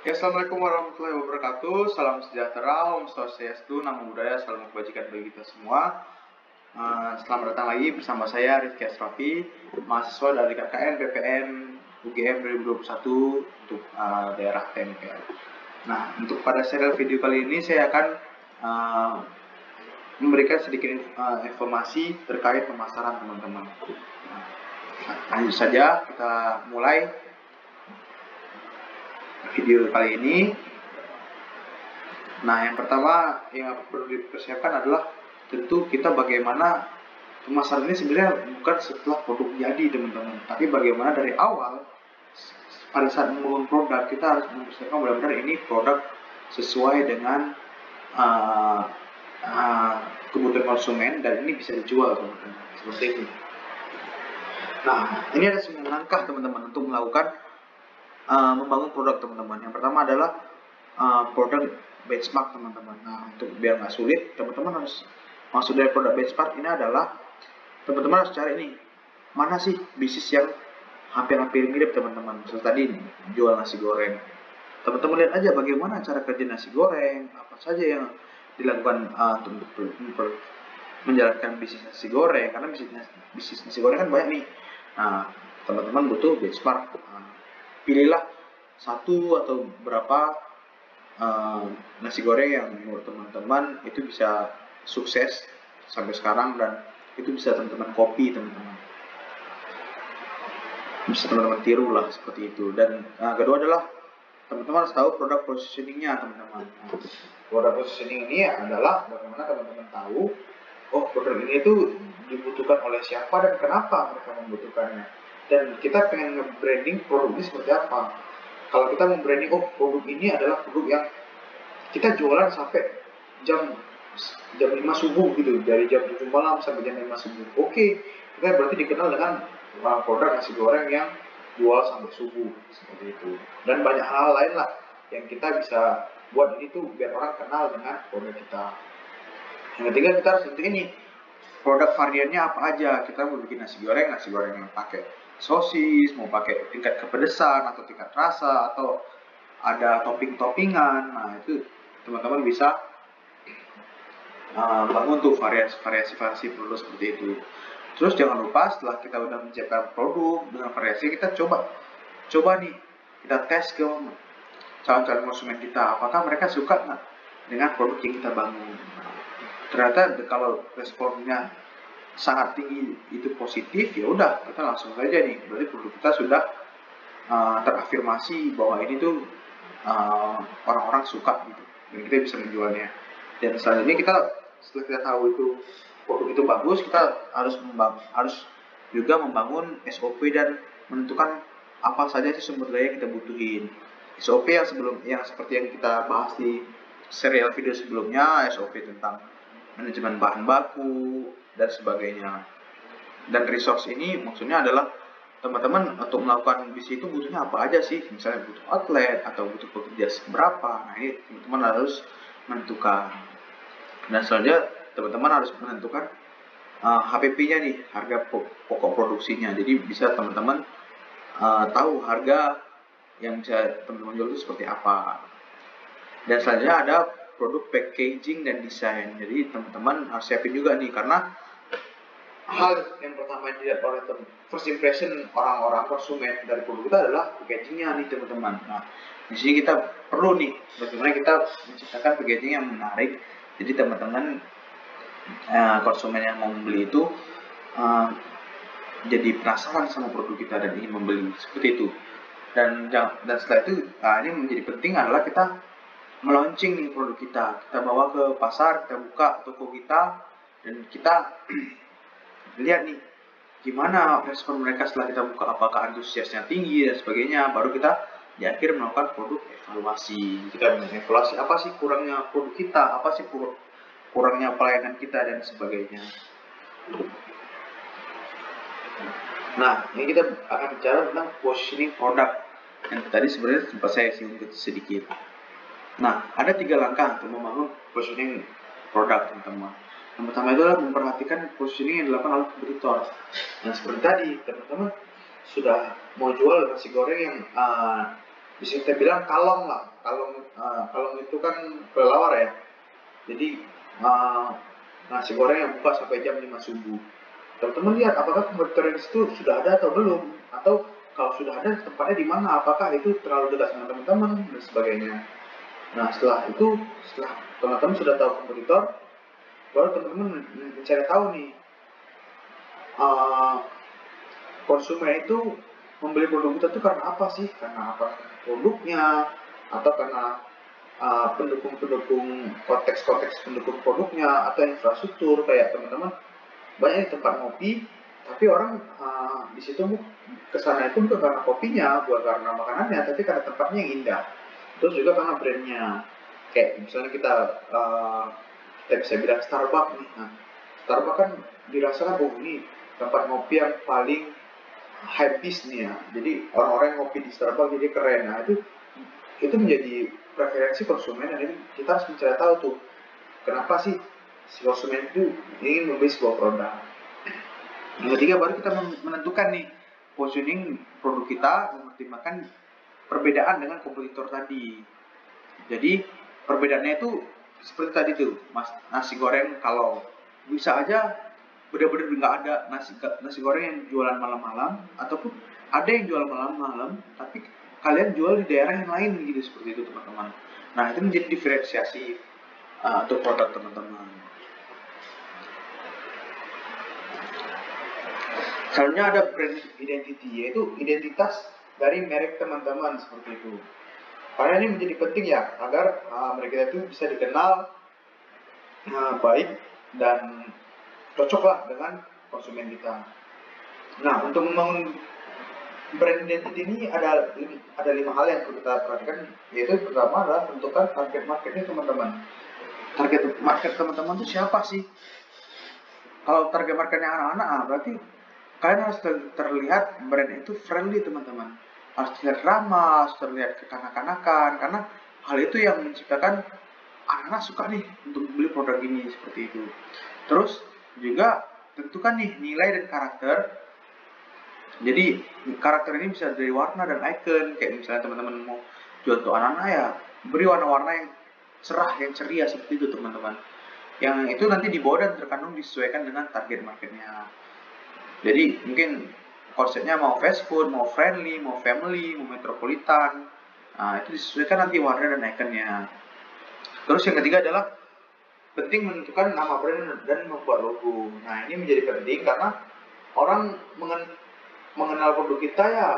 Ya, Assalamualaikum warahmatullahi wabarakatuh. Salam sejahtera, Om Swastiastu, Namo Buddhaya, salam kebajikan bagi kita semua. Selamat datang lagi bersama saya Rizky Asrafi, mahasiswa dari KKN PPN UGM 2021 untuk daerah TMPL. Nah, untuk pada serial video kali ini saya akan memberikan sedikit informasi terkait pemasaran teman-teman. Lanjut saja, kita mulai video kali ini. Nah, yang pertama yang perlu dipersiapkan adalah tentu kita bagaimana pemasaran ini sebenarnya bukan setelah produk jadi teman-teman, tapi bagaimana dari awal pada saat membangun produk kita harus mempersiapkan benar-benar ini produk sesuai dengan kebutuhan konsumen dan ini bisa dijual teman-teman, seperti itu. Nah, ini ada 9 langkah teman-teman untuk melakukan membangun produk teman-teman. Yang pertama adalah produk benchmark teman-teman. Nah, untuk biar nggak sulit, teman-teman harus maksud dari produk benchmark ini adalah teman-teman harus cari nih mana sih bisnis yang hampir-hampir mirip teman-teman. Seperti tadi jual nasi goreng. Teman-teman lihat aja bagaimana cara kerja nasi goreng, apa saja yang dilakukan untuk menjalankan bisnis nasi goreng, karena bisnis nasi goreng kan banyak nih. Nah, teman-teman butuh benchmark. Pilihlah satu atau berapa nasi goreng yang menurut teman-teman itu bisa sukses sampai sekarang dan itu bisa teman-teman copy, teman-teman bisa teman-teman tiru lah seperti itu. Dan kedua adalah teman-teman harus tahu produk positioningnya teman-teman. Produk positioning ini adalah bagaimana teman-teman tahu produk ini itu dibutuhkan oleh siapa dan kenapa mereka membutuhkannya, dan kita pengen nge-branding produk ini seperti apa. Kalau kita membranding produk ini adalah produk yang kita jualan sampai jam 5 subuh gitu, dari jam 7 malam sampai jam 5 subuh. Oke, kita berarti dikenal dengan produk nasi goreng yang jual sampai subuh seperti itu. Dan banyak hal lain lah yang kita bisa buat ini tuh biar orang kenal dengan produk kita. Yang ketiga, kita harus tentuin nih produk variannya apa aja. Kita mau bikin nasi goreng yang pakai sosis, mau pakai tingkat kepedesan atau tingkat rasa atau ada topping-toppingan. Nah, itu teman-teman bisa bangun tuh variasi produk seperti itu. Terus jangan lupa setelah kita udah menciptakan produk dengan variasi, kita coba nih kita tes ke calon-calon konsumen kita, apakah mereka suka nggak dengan produk yang kita bangun. Ternyata kalau responnya sangat tinggi itu positif, ya udah kita langsung saja nih, berarti produk kita sudah terafirmasi bahwa ini tuh orang-orang suka gitu dan kita bisa menjualnya. Dan selanjutnya setelah kita tahu itu produk itu bagus, kita harus juga membangun SOP dan menentukan apa saja sih sumber daya yang kita butuhin. SOP yang seperti yang kita bahas di serial video sebelumnya, SOP tentang manajemen bahan baku dan sebagainya. Dan resource ini maksudnya adalah teman-teman untuk melakukan bisnis itu butuhnya apa aja sih, misalnya butuh outlet atau butuh pekerja berapa. Nah, ini teman-teman harus menentukan. Dan selanjutnya teman-teman harus menentukan HPP-nya nih, harga pokok produksinya. Jadi bisa teman-teman tahu harga yang bisa teman-teman jual itu seperti apa. Dan selanjutnya ada produk packaging dan desain. Jadi teman-teman harus siapin juga nih, karena hal yang pertama yang dilihat oleh first impression orang-orang konsumen dari produk kita adalah packagingnya nih teman-teman. Nah, di sini kita perlu nih bagaimana kita menciptakan packaging yang menarik. Jadi teman-teman konsumen yang mau membeli itu jadi penasaran sama produk kita dan ingin membeli seperti itu. Dan setelah itu ini menjadi penting adalah kita melaunching nih produk kita bawa ke pasar, kita buka toko kita dan kita lihat nih gimana respon mereka setelah kita buka, apakah antusiasnya tinggi dan sebagainya. Baru kita di akhir melakukan produk evaluasi. Kita mengevaluasi apa sih kurangnya produk kita, apa sih kurangnya pelayanan kita dan sebagainya. Nah, ini kita akan bicara tentang positioning produk yang tadi sebenarnya sempat saya singgung sedikit. Nah, ada 3 langkah untuk membangun positioning produk teman-teman. Yang pertama itu adalah memperhatikan positioning yang dilakukan oleh kompetitor. Nah, seperti tadi teman-teman sudah mau jual nasi goreng yang bisa kita bilang kalong lah. Kalong itu kan kelelawar ya. Jadi nasi goreng yang buka sampai jam 5 subuh. Teman-teman lihat apakah kompetitor di situ sudah ada atau belum, atau kalau sudah ada tempatnya di mana, apakah itu terlalu dekat dengan teman-teman dan sebagainya. Nah setelah teman-teman sudah tahu kompetitor, baru teman-teman mencari tahu nih konsumen itu membeli produk kita itu karena apa sih? Karena apa? Produknya, atau karena pendukung-pendukung konteks-konteks pendukung produknya, atau infrastruktur. Kayak teman-teman banyak di tempat ngopi, tapi orang di situ kesana itu bukan karena kopinya, bukan karena makanannya, tapi karena tempatnya yang indah. Terus juga karena brandnya. Kayak misalnya kita bisa bilang Starbucks nih. Nah, Starbucks kan dirasakan ini tempat ngopi yang paling high beast nih ya. Jadi orang-orang yang ngopi di Starbucks jadi keren. Nah itu menjadi preferensi konsumen, dan itu kita harus mencari tahu tuh kenapa sih si konsumen itu ingin membeli sebuah produk. Yang ketiga baru kita menentukan nih positioning produk kita, mempertimbangkan perbedaan dengan kompetitor tadi. Jadi perbedaannya itu seperti tadi tuh, nasi goreng kalau bisa aja benar-benar nggak ada nasi goreng yang jualan malam-malam, ataupun ada yang jual malam-malam tapi kalian jual di daerah yang lain gitu, seperti itu teman-teman. Nah itu menjadi diferensiasi untuk produk teman-teman. Selanjutnya ada brand identity, yaitu identitas dari merek teman-teman, seperti itu. Karena ini menjadi penting ya, agar mereka itu bisa dikenal baik dan cocoklah dengan konsumen kita. Nah, untuk membangun brand identity ini ada 5 hal yang perlu kita perhatikan, yaitu pertama adalah tentukan target marketnya teman-teman. Target market teman-teman itu siapa sih? Kalau target marketnya anak-anak, berarti kalian harus terlihat brand itu friendly teman-teman. Harus terlihat ramah, harus terlihat kekanak-kanakan, karena hal itu yang menciptakan anak-anak suka nih untuk beli produk ini, seperti itu. Terus juga tentukan nih nilai dan karakter. Jadi karakter ini bisa dari warna dan icon. Kayak misalnya teman-teman mau jual untuk anak-anak ya, beri warna-warna yang cerah, yang ceria, seperti itu teman-teman. Yang itu nanti dibawa dan terkandung disesuaikan dengan target marketnya. Jadi mungkin konsepnya mau fast food, mau friendly, mau family, mau metropolitan. Nah itu disesuaikan nanti warna dan iconnya. Terus yang ketiga adalah penting menentukan nama brand dan membuat logo. Nah ini menjadi penting karena orang mengenal produk kita ya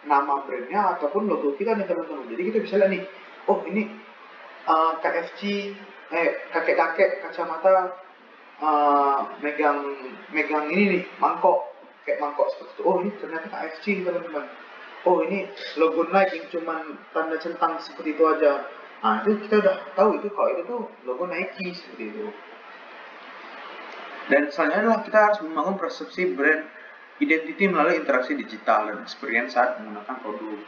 nama brandnya ataupun logo kita nih teman-teman. Jadi kita bisa lihat nih, oh ini KFC, kakek-kakek kacamata megang ini nih, mangkok, kayak mangkok seperti itu. Oh ini ternyata KFC teman-teman. Oh ini logo Nike yang cuman tanda centang seperti itu aja. Nah itu kita udah tahu itu kalau itu tuh logo Nike, seperti itu. Dan selanjutnya adalah kita harus membangun persepsi brand identity melalui interaksi digital dan experience saat menggunakan produk.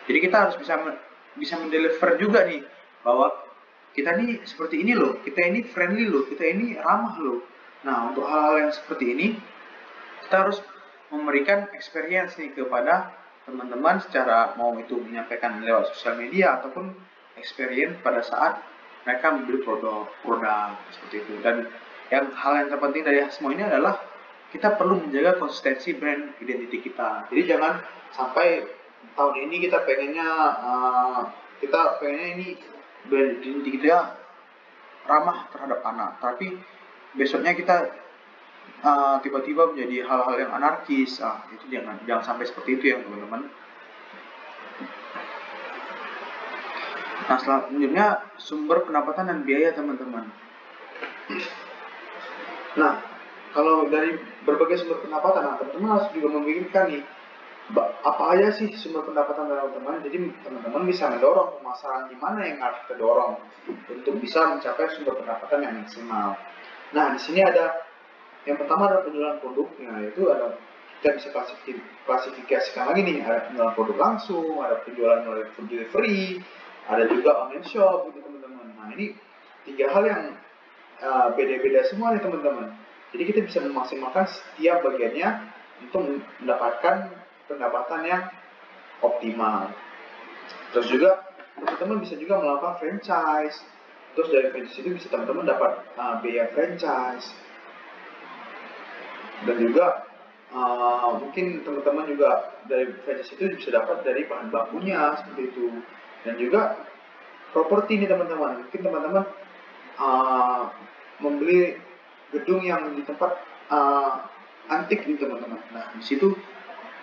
Jadi kita harus bisa mendeliver juga nih bahwa kita ini seperti ini loh, kita ini friendly loh, kita ini ramah loh. Nah untuk hal-hal yang seperti ini kita harus memberikan experience nih kepada teman-teman, secara mau itu menyampaikan lewat sosial media ataupun experience pada saat mereka membeli produk seperti itu. Dan hal yang terpenting dari semua ini adalah kita perlu menjaga konsistensi brand identity kita. Jadi jangan sampai tahun ini kita pengennya ini brand identity kita ramah terhadap anak, tapi besoknya kita tiba-tiba menjadi hal-hal yang anarkis. Itu jangan sampai seperti itu ya teman-teman. Nah selanjutnya sumber pendapatan dan biaya teman-teman. Nah kalau dari berbagai sumber pendapatan, teman-teman harus juga memikirkan nih apa aja sih sumber pendapatan teman-teman. Jadi teman-teman bisa mendorong pemasaran di mana yang harus kita dorong untuk bisa mencapai sumber pendapatan yang maksimal. Nah di sini ada yang pertama adalah penjualan produknya, yaitu ada kita bisa klasifikasikan lagi nih, ada penjualan produk langsung, ada penjualan melalui food delivery, ada juga online shop gitu teman-teman. Nah ini 3 hal yang beda-beda semua nih teman-teman. Jadi kita bisa memaksimalkan setiap bagiannya untuk mendapatkan pendapatan yang optimal. Terus juga teman-teman bisa juga melakukan franchise. Terus dari franchise itu bisa teman-teman dapat biaya franchise. Dan juga mungkin teman-teman juga dari franchise itu bisa dapat dari bahan bakunya seperti itu. Dan juga properti nih teman-teman, mungkin teman-teman membeli gedung yang di tempat antik nih teman-teman. Nah di situ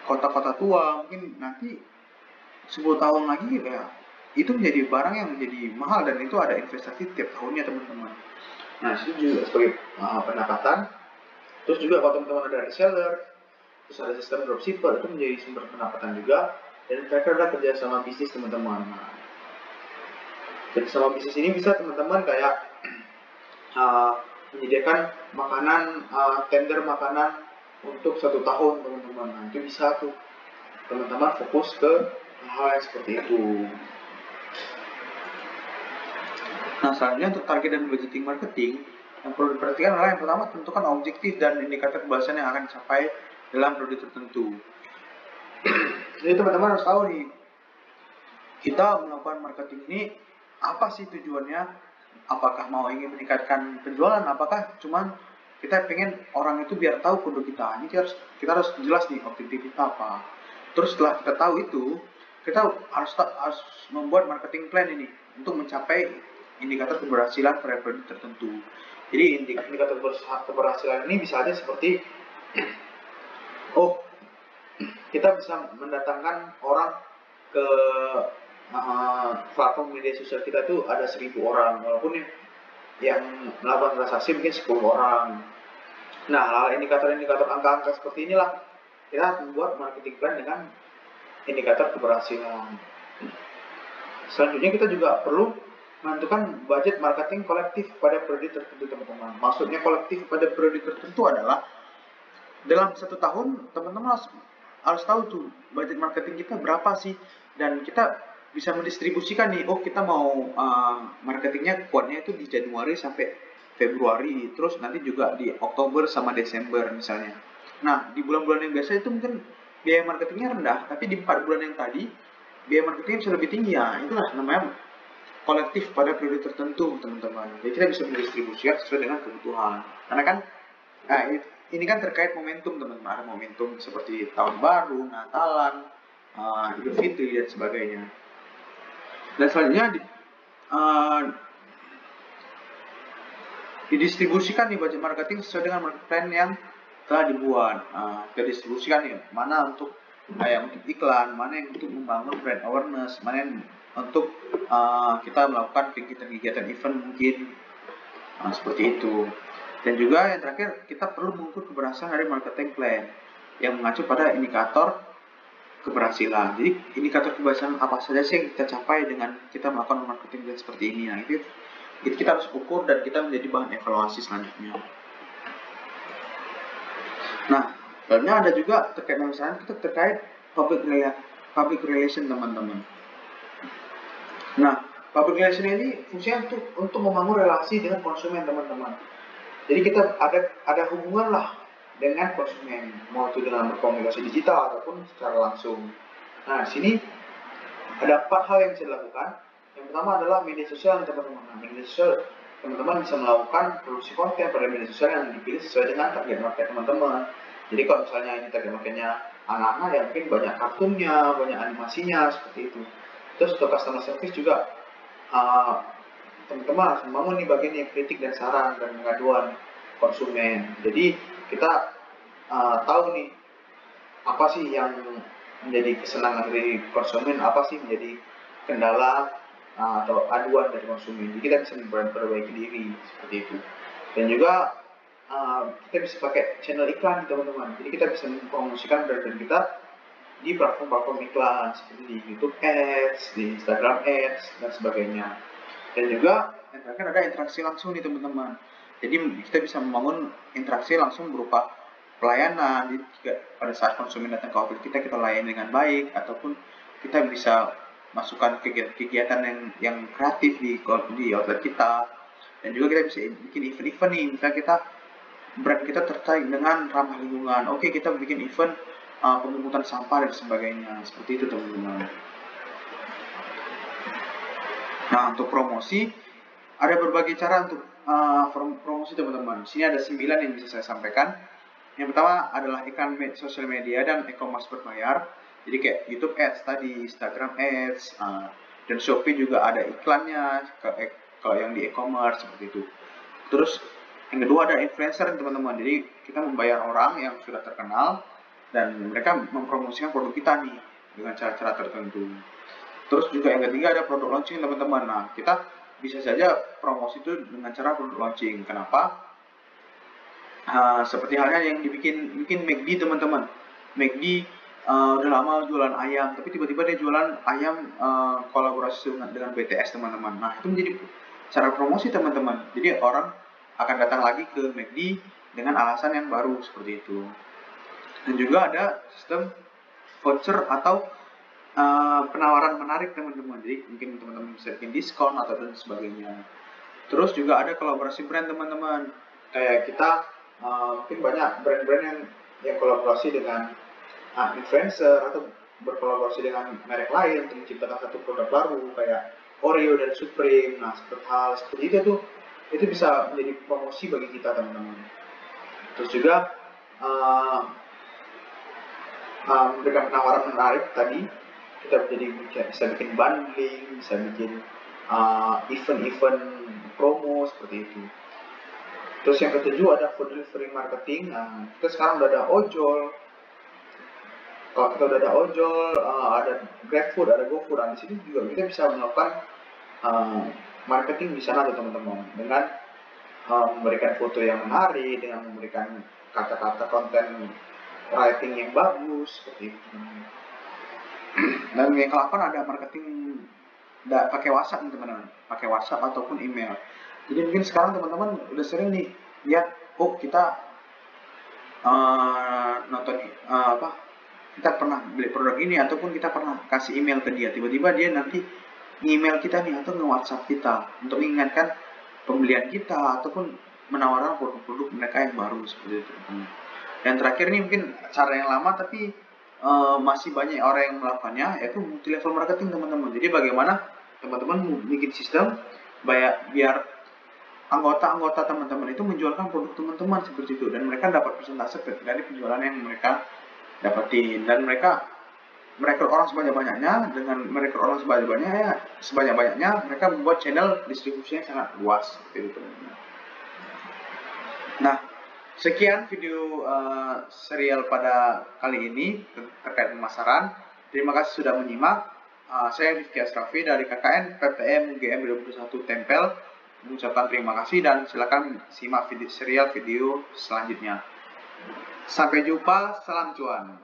kota-kota tua mungkin nanti 10 tahun lagi ya itu menjadi barang yang menjadi mahal dan itu ada investasi tiap tahunnya teman-teman. Nah itu juga sebagai pendapatan. Terus juga kalau teman-teman ada reseller, terus ada sistem dropshipper, itu menjadi sumber pendapatan juga. Dan terakhir adalah kerjasama bisnis teman-teman. Nah, kerjasama bisnis ini bisa teman-teman kayak menyediakan makanan, tender makanan untuk 1 tahun teman-teman. Nah itu bisa tuh teman-teman fokus ke hal yang seperti itu. Nah selanjutnya untuk target dan budgeting marketing, yang perlu diperhatikan adalah yang pertama tentukan objektif dan indikator keberhasilan yang akan dicapai dalam periode tertentu. Jadi teman-teman harus tahu nih, kita melakukan marketing ini apa sih tujuannya? Apakah mau ingin meningkatkan penjualan? Apakah cuman kita pengen orang itu biar tahu produk kita? Ini kita harus jelas nih objektif kita apa. Terus setelah kita tahu itu, kita harus membuat marketing plan ini untuk mencapai indikator keberhasilan pada periode tertentu. Jadi indikator keberhasilan ini bisa aja seperti kita bisa mendatangkan orang ke platform media sosial kita tuh ada 1000 orang, walaupun yang melakukan transaksi mungkin 10 orang. Nah, hal indikator-indikator angka-angka seperti inilah kita harus membuat marketing plan dengan indikator keberhasilan. Selanjutnya kita juga perlu menentukan budget marketing kolektif pada periode tertentu teman-teman. Maksudnya kolektif pada periode tertentu adalah dalam 1 tahun teman-teman harus tahu tuh budget marketing kita berapa sih, dan kita bisa mendistribusikan nih, kita mau marketingnya kuatnya itu di Januari sampai Februari, terus nanti juga di Oktober sama Desember misalnya. Nah di bulan-bulan yang biasa itu mungkin biaya marketingnya rendah, tapi di 4 bulan yang tadi biaya marketingnya bisa lebih tinggi. Ya itulah namanya kolektif pada periode tertentu teman-teman. Jadi kita bisa mendistribusikan sesuai dengan kebutuhan, karena kan ini kan terkait momentum teman-teman. Ada momentum seperti tahun baru, Natalan, Idul Fitri dan sebagainya. Dan selanjutnya didistribusikan nih budget marketing sesuai dengan market plan yang telah dibuat. Kita distribusikan nih mana untuk yang untuk iklan, mana yang untuk membangun brand awareness, mana yang untuk kita melakukan kegiatan-kegiatan event mungkin, seperti itu. Dan juga yang terakhir, kita perlu mengukur keberhasilan dari marketing plan yang mengacu pada indikator keberhasilan. Jadi indikator keberhasilan apa saja sih yang kita capai dengan kita melakukan marketing plan seperti ini. Nah itu kita harus ukur dan kita menjadi bahan evaluasi selanjutnya. Nah selanjutnya ada juga terkait misalnya kita terkait public relation teman-teman. Nah public relation ini fungsinya untuk membangun relasi dengan konsumen teman-teman. Jadi kita ada hubungan lah dengan konsumen, mau itu dengan berkomunikasi digital ataupun secara langsung. Nah, di sini ada 4 hal yang bisa dilakukan. Yang pertama adalah media sosial teman-teman. Nah, media sosial teman-teman bisa melakukan produksi konten pada media sosial yang dipilih sesuai dengan target market teman-teman. Jadi kalau misalnya ini target marketnya anak-anak, ya mungkin banyak kartunnya, banyak animasinya seperti itu. Terus untuk customer service juga teman-teman harus membangun nih bagian yang kritik dan saran dan pengaduan konsumen. Jadi kita tahu nih apa sih yang menjadi kesenangan dari konsumen, apa sih menjadi kendala atau aduan dari konsumen. Jadi kita bisa memperbaiki diri seperti itu. Dan juga kita bisa pakai channel iklan teman-teman. Jadi kita bisa mempromosikan brand kita di platform-platform iklan seperti di YouTube Ads, di Instagram Ads dan sebagainya. Dan juga yang terakhir ada interaksi langsung nih teman-teman. Jadi kita bisa membangun interaksi langsung berupa pelayanan. Jadi pada saat konsumen datang ke outlet kita layani dengan baik, ataupun kita bisa masukkan kegiatan yang kreatif di outlet kita. Dan juga kita bisa bikin event-event nih, misalnya brand kita tertarik dengan ramah lingkungan. Oke, kita bikin event pemungutan sampah dan sebagainya. Seperti itu teman-teman. Nah, untuk promosi ada berbagai cara untuk promosi teman-teman. Sini ada 9 yang bisa saya sampaikan. Yang pertama adalah iklan sosial media dan e-commerce berbayar. Jadi kayak YouTube Ads tadi, Instagram Ads, dan Shopee juga ada iklannya kalau yang di e-commerce seperti itu. Terus yang kedua ada influencer teman-teman. Jadi kita membayar orang yang sudah terkenal dan mereka mempromosikan produk kita nih dengan cara-cara tertentu. Terus juga yang ketiga ada produk launching teman-teman. Nah, kita bisa saja promosi itu dengan cara produk launching. Kenapa? Seperti halnya yang mungkin McD teman-teman. McD udah lama jualan ayam, tapi tiba-tiba dia jualan ayam kolaborasi dengan BTS teman-teman. Nah, itu menjadi cara promosi teman-teman. Jadi orang akan datang lagi ke McD dengan alasan yang baru seperti itu. Dan juga ada sistem voucher atau penawaran menarik teman-teman. Jadi mungkin teman-teman bisa bikin diskon atau dan sebagainya. Terus juga ada kolaborasi brand teman-teman. Kayak kita mungkin banyak brand-brand yang kolaborasi dengan influencer atau berkolaborasi dengan merek lain untuk menciptakan satu produk baru kayak Oreo dan Supreme. Nah, seperti itu tuh, itu bisa menjadi promosi bagi kita teman-teman. Terus juga memberikan penawaran menarik tadi, kita bisa bikin bundling, bisa bikin event-event promo seperti itu. Terus yang ketujuh ada food delivery marketing. Nah, kita sekarang udah ada ojol. Kalau kita udah ada ojol, ada GrabFood, ada GoFood. Nah, di sini juga kita bisa melakukan marketing di sana teman-teman dengan memberikan foto yang menarik, dengan memberikan kata-kata konten writing yang bagus seperti itu. Dan yang ke-8 ada marketing pakai WhatsApp teman-teman, pakai WhatsApp ataupun email. Jadi mungkin sekarang teman-teman udah sering nih lihat, oh kita nonton kita pernah beli produk ini ataupun kita pernah kasih email ke dia, tiba-tiba dia nanti email kita nih atau nge-WhatsApp kita untuk mengingatkan pembelian kita ataupun menawarkan produk-produk mereka yang baru seperti itu. Dan terakhir nih mungkin cara yang lama tapi masih banyak orang yang melakukannya, yaitu multi level marketing teman-teman. Jadi bagaimana teman-teman bikin sistem biar anggota-anggota teman-teman itu menjualkan produk teman-teman seperti itu, dan mereka dapat persentase dari penjualan yang mereka dapetin, dan mereka merekrut orang sebanyak-banyaknya. Dengan merekrut orang sebanyak-banyaknya mereka membuat channel distribusinya sangat luas seperti itu teman-teman. Nah, sekian video serial pada kali ini terkait pemasaran. Terima kasih sudah menyimak. Saya Rifki Asrafi dari KKN PTM UGM 2021 Tempel mengucapkan terima kasih dan silakan simak serial video selanjutnya. Sampai jumpa, salam cuan.